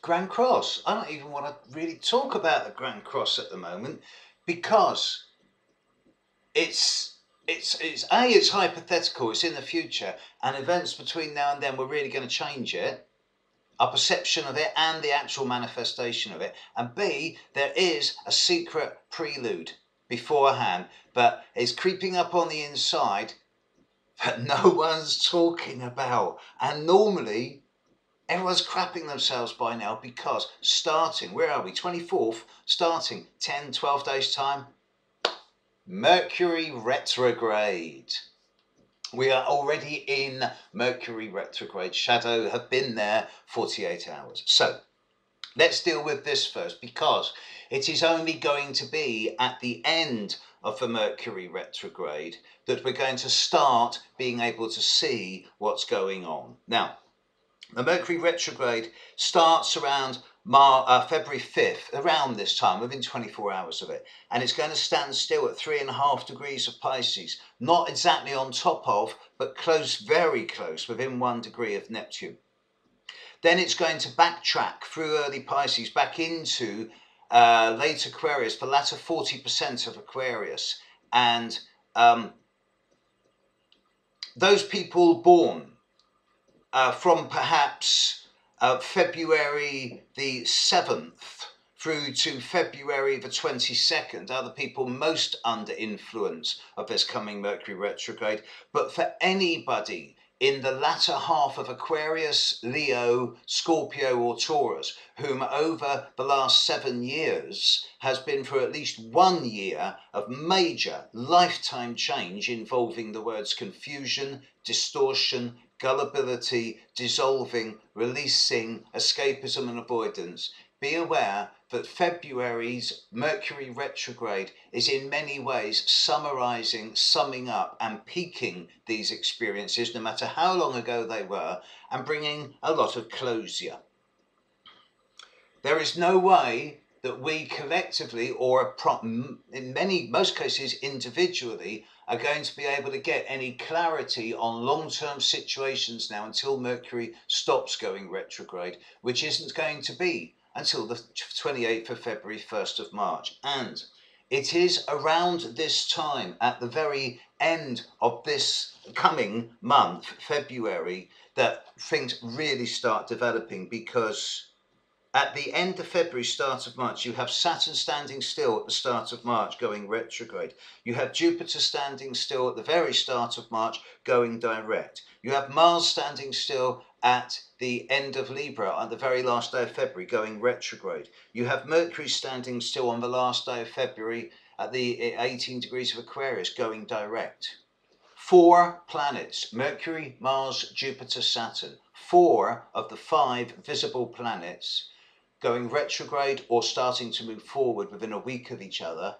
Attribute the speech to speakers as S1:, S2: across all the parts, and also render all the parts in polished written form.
S1: Grand Cross. I don't even want to really talk about the Grand Cross at the moment because it's hypothetical, it's in the future, and events between now and then we're really going to change it, our perception of it and the actual manifestation of it. And B, there is a secret prelude beforehand, but it's creeping up on the inside that no one's talking about. And normally everyone's crapping themselves by now because starting, where are we, 24th, starting 10, 12 days time, Mercury retrograde. We are already in Mercury retrograde shadow, have been there 48 hours. So let's deal with this first, because it is only going to be at the end of the Mercury retrograde that we're going to start being able to see what's going on. Now, the Mercury retrograde starts around February 5th, around this time, within 24 hours of it. And it's going to stand still at 3.5 degrees of Pisces. Not exactly on top of, but close, very close, within 1 degree of Neptune. Then it's going to backtrack through early Pisces back into late Aquarius, the latter 40% of Aquarius. And those people born from perhaps February the 7th through to February the 22nd are the people most under influence of this coming Mercury retrograde. But for anybody in the latter half of Aquarius, Leo, Scorpio or Taurus, whom over the last 7 years has been for at least 1 year of major lifetime change involving the words confusion, distortion, gullibility, dissolving, releasing, escapism and avoidance, be aware that February's Mercury retrograde is in many ways summarizing, summing up and peaking these experiences, no matter how long ago they were, and bringing a lot of closure. There is no way that we collectively, or in most cases individually, are going to be able to get any clarity on long-term situations now until Mercury stops going retrograde, which isn't going to be until the 28th of February, 1st of March. And it is around this time, at the very end of this coming month, February, that things really start developing, because at the end of February, start of March, you have Saturn standing still at the start of March going retrograde. You have Jupiter standing still at the very start of March going direct. You have Mars standing still at the end of Libra on the very last day of February going retrograde. You have Mercury standing still on the last day of February at the 18 degrees of Aquarius going direct. 4 planets, Mercury, Mars, Jupiter, Saturn. 4 of the 5 visible planets going retrograde or starting to move forward within a week of each other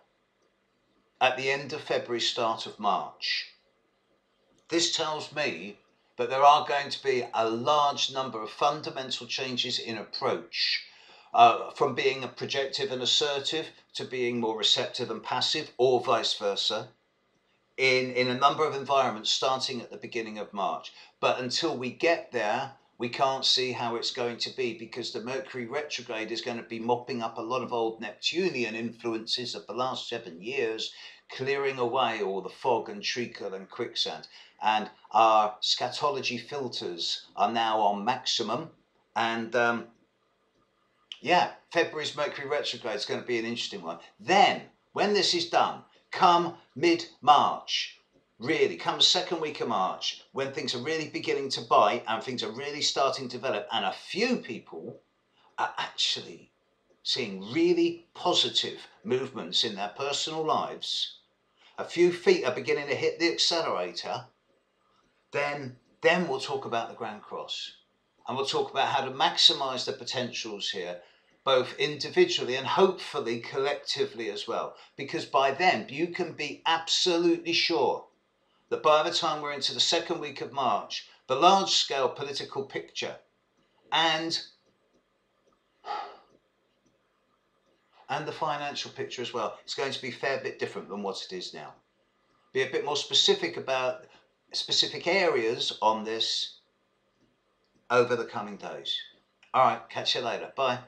S1: at the end of February, start of March. This tells me that there are going to be a large number of fundamental changes in approach, from being projective and assertive to being more receptive and passive, or vice versa, in a number of environments starting at the beginning of March. But until we get there, we can't see how it's going to be, because the Mercury retrograde is going to be mopping up a lot of old Neptunian influences of the last 7 years, clearing away all the fog and treacle and quicksand. And our scatology filters are now on maximum. And yeah, February's Mercury retrograde is going to be an interesting one. Then, when this is done, come mid-March, really, come the second week of March, when things are really beginning to bite and things are really starting to develop, and a few people are actually seeing really positive movements in their personal lives, a few feet are beginning to hit the accelerator, then we'll talk about the Grand Cross. And we'll talk about how to maximize the potentials here, both individually and hopefully collectively as well. Because by then, you can be absolutely sure that by the time we're into the second week of March, the large-scale political picture and the financial picture as well is going to be a fair bit different than what it is now. Be a bit more specific about specific areas on this over the coming days. All right, catch you later. Bye.